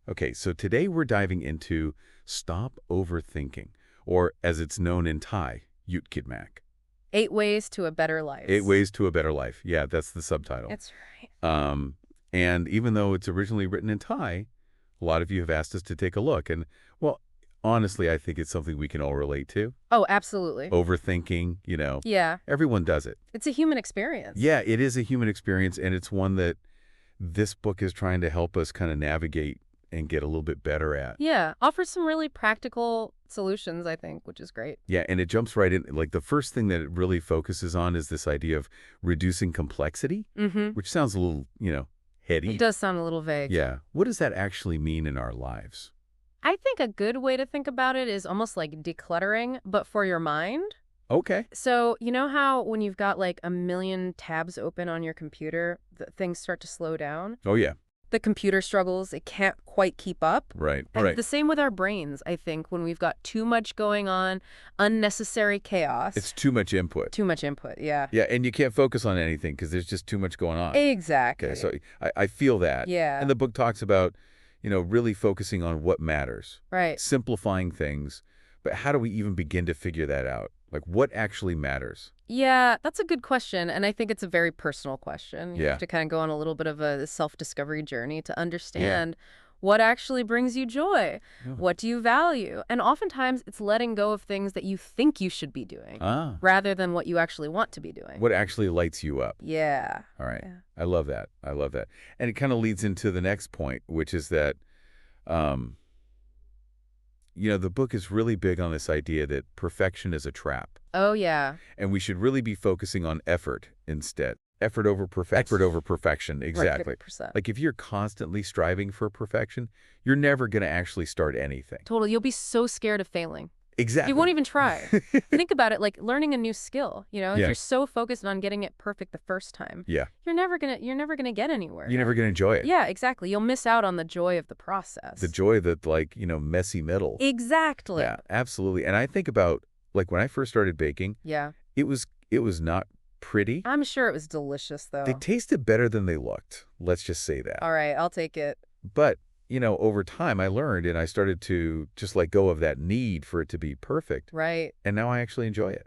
Okay, so today we're diving into Stop Overthinking, or as it's known in Thai, Yut Kit Mak. 8 Ways to a Better Life. 8 Ways to a Better Life. Yeah, that's the subtitle. That's right. Um, and even though it's originally written in Thai, a lot of you have asked us to take a look. And, well, honestly, I think it's something we can all relate to. Oh, absolutely. Overthinking, Yeah. everyone does it. It's a human experience. Yeah, it is a human experience, and it's one that this book is trying to help us kind of navigate and get a little bit better at. Yeah. Offers some really practical solutions, I think, which is great. Yeah, and it jumps right in. Like, the first thing that it really focuses on is this idea of reducing complexity, which sounds a little, heady. It does sound a little vague. Yeah. What does that actually mean in our lives? I think a good way to think about it is almost like decluttering, but for your mind. Okay. So, you know how when you've got like a million tabs open on your computer, things start to slow down? Oh, yeah. The computer struggles, it can't quite keep up. Right. And Right. the same with our brains, I think, when we've got too much going on, unnecessary chaos. It's too much input. Too much input, yeah. Yeah, and you can't focus on anything because there's just too much going on. Exactly. Okay, so I feel that. Yeah. And the book talks about, really focusing on what matters. Right. Simplifying things. But how do we even begin to figure that out? Like, what actually matters? Yeah, that's a good question, and I think it's a very personal question. You Yeah. have to kind of go on a little bit of a self-discovery journey to understand what actually brings you joy. Yeah. What do you value? And oftentimes, it's letting go of things that you think you should be doing rather than what you actually want to be doing. What actually lights you up? Yeah. All right. Yeah. I love that. I love that. And it kind of leads into the next point, which is that, the book is really big on this idea that perfection is a trap. Oh, yeah. And we should really be focusing on effort instead. Effort over perfection. Effort over perfection, exactly. Right, 50%. Like, if you're constantly striving for perfection, you're never going to actually start anything. Totally. You'll be so scared of failing. Exactly. You won't even try. Think about it like learning a new skill. If Yeah. you're so focused on getting it perfect the first time, Yeah. you're never gonna get anywhere. You're never going to enjoy it. Yeah, exactly. You'll miss out on the joy of the process. The joy that, messy middle. Exactly. Yeah, absolutely. And I think about, like, when I first started baking, Yeah. it was not pretty. I'm sure it was delicious, though. They tasted better than they looked. Let's just say that. All right, I'll take it. But, over time I learned and I started to just let go of that need for it to be perfect. Right. And now I actually enjoy it.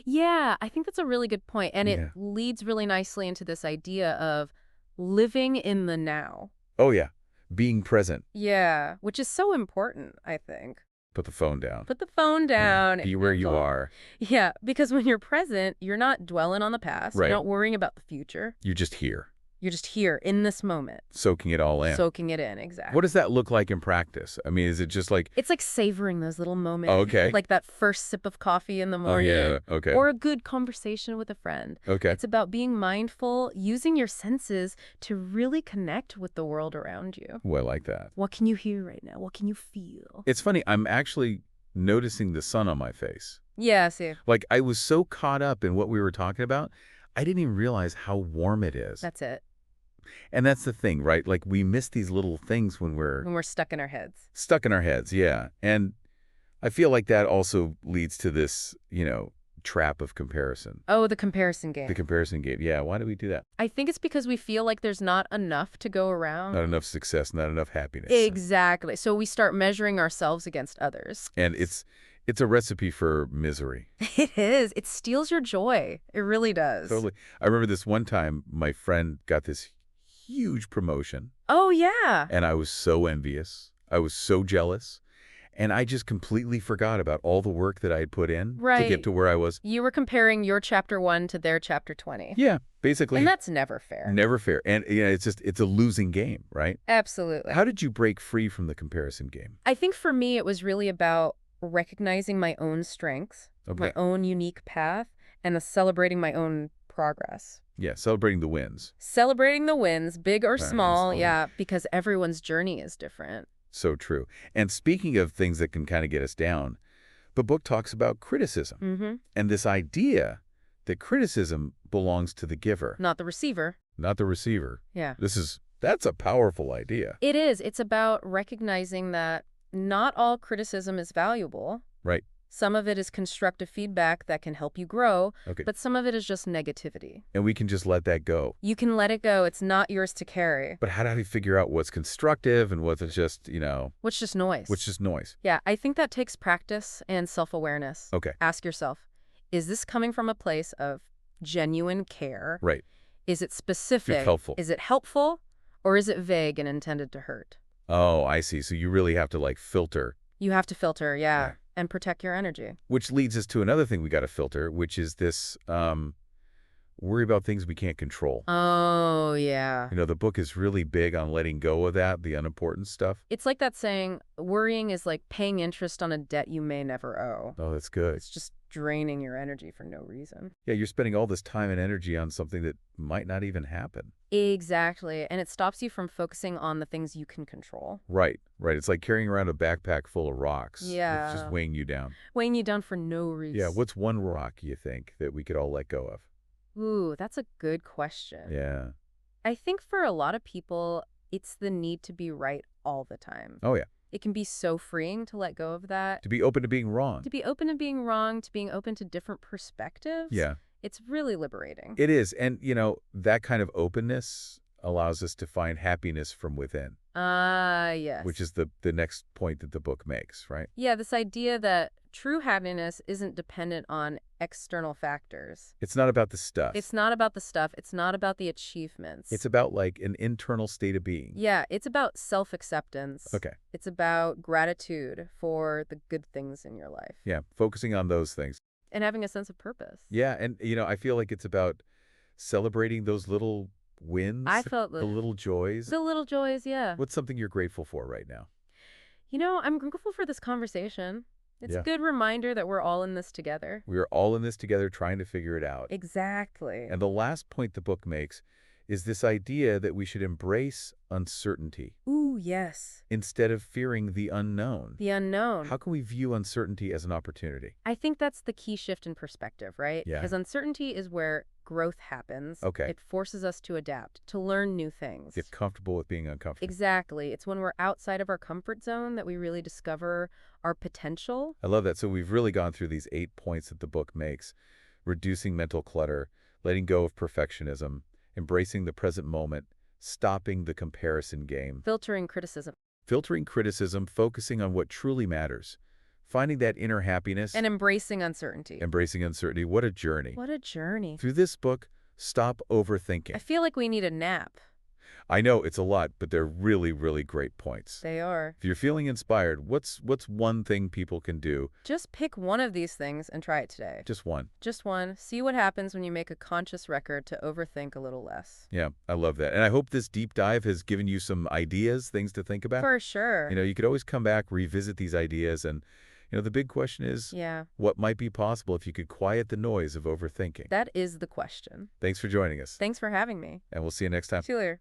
Yeah, I think that's a really good point. And Yeah. it leads really nicely into this idea of living in the now. Oh, yeah. Being present. Yeah, which is so important, I think. Put the phone down. Put the phone down. Be where you are. Yeah, because when you're present, you're not dwelling on the past. Right. You're not worrying about the future. You're just here. You're just here in this moment. Soaking it all in. Soaking it in, exactly. What does that look like in practice? I mean, is it just like... It's like savoring those little moments. Oh, okay. Like that first sip of coffee in the Oh, morning. yeah. Okay. Or a good conversation with a friend. Okay. It's about being mindful, using your senses to really connect with the world around you. Oh, I like that. What can you hear right now? What can you feel? It's funny. I'm actually noticing the sun on my face. Yeah, see. Like, I was so caught up in what we were talking about, I didn't even realize how warm it is. That's it. And that's the thing, right? Like, we miss these little things when we're When we're stuck in our heads. stuck in our heads, yeah. And I feel like that also leads to this, trap of comparison. Oh, the comparison game. The comparison game. Yeah, why do we do that? I think it's because we feel like there's not enough to go around. Not enough success, not enough happiness. Exactly. So we start measuring ourselves against others. And it's a recipe for misery. It is. It steals your joy. It really does. Totally. I remember this one time my friend got this huge promotion. Oh, yeah. And I was so envious. I was so jealous. And I just completely forgot about all the work that I had put in to get to where I was. You were comparing your chapter 1 to their chapter 20. Yeah, basically. And that's never fair. Never fair. And it's a losing game, right? Absolutely. How did you break free from the comparison game? I think for me, it was really about recognizing my own strengths, Okay. my own unique path, and celebrating my own progress. Yeah, celebrating the wins. Celebrating the wins, big or Right, small, absolutely. yeah, because everyone's journey is different. So true. And speaking of things that can kind of get us down, the book talks about criticism Mm-hmm. and this idea that criticism belongs to the giver, Not the receiver. not the receiver. Yeah. That's a powerful idea. It is. It's about recognizing that not all criticism is valuable. Right. Some of it is constructive feedback that can help you grow, Okay. but some of it is just negativity. And we can just let that go. You can let it go. It's not yours to carry. But how do we figure out what's constructive and what's just, What's just noise? what's just noise? Yeah, I think that takes practice and self-awareness. Okay. Ask yourself, is this coming from a place of genuine care? Right. Is it specific? Helpful. Is it helpful? Or is it vague and intended to hurt? Oh, I see. So you really have to filter. You have to filter, Yeah. and protect your energy. Which leads us to another thing we got to filter, which is this worry about things we can't control. Oh, yeah. The book is really big on letting go of that, the unimportant stuff. It's like that saying, worrying is like paying interest on a debt you may never owe. Oh, that's good. It's just draining your energy for no reason. Yeah, you're spending all this time and energy on something that might not even happen. Exactly. And it stops you from focusing on the things you can control. Right, right. It's like carrying around a backpack full of rocks. Yeah. It's just weighing you down. Weighing you down for no reason. Yeah, what's one rock you think that we could all let go of? Ooh, that's a good question. Yeah. I think for a lot of people, it's the need to be right all the time. Oh, yeah. It can be so freeing to let go of that. To be open to being wrong. To be open to being wrong, to being open to different perspectives. Yeah. It's really liberating. It is. And, that kind of openness allows us to find happiness from within. Yes. Which is the next point that the book makes, right? Yeah, this idea that true happiness isn't dependent on external factors. It's not about the stuff. It's not about the stuff. It's not about the achievements. It's about an internal state of being. Yeah, it's about self-acceptance. Okay. It's about gratitude for the good things in your life. Yeah, focusing on those things. And having a sense of purpose. Yeah, and, I feel like it's about celebrating those little wins. I felt the little joys. The little joys, yeah. What's something you're grateful for right now? I'm grateful for this conversation. It's Yeah. a good reminder that we're all in this together. We are all in this together trying to figure it out. Exactly. And the last point the book makes is this idea that we should embrace uncertainty Ooh, yes. instead of fearing the unknown. The unknown. How can we view uncertainty as an opportunity? I think that's the key shift in perspective, right? Yeah. Because uncertainty is where growth happens. Okay. It forces us to adapt, to learn new things. Get comfortable with being uncomfortable. Exactly. It's when we're outside of our comfort zone that we really discover our potential. I love that. So we've really gone through these 8 points that the book makes. Reducing mental clutter, letting go of perfectionism, embracing the present moment, stopping the comparison game, Filtering criticism. filtering criticism, focusing on what truly matters, finding that inner happiness, And embracing uncertainty. embracing uncertainty. What a journey. What a journey. Through this book, stop I overthinking. feel like we need a nap. I know it's a lot, but they're really, really great points. They are. If you're feeling inspired, what's one thing people can do? Just pick one of these things and try it today. Just one. Just one. See what happens when you make a conscious record to overthink a little less. Yeah, I love that. And I hope this deep dive has given you some ideas, things to think about. For sure. You could always come back, revisit these ideas, and, the big question is, Yeah. what might be possible if you could quiet the noise of overthinking? That is the question. Thanks for joining us, Thanks for having me. and we'll see you next time. See you later.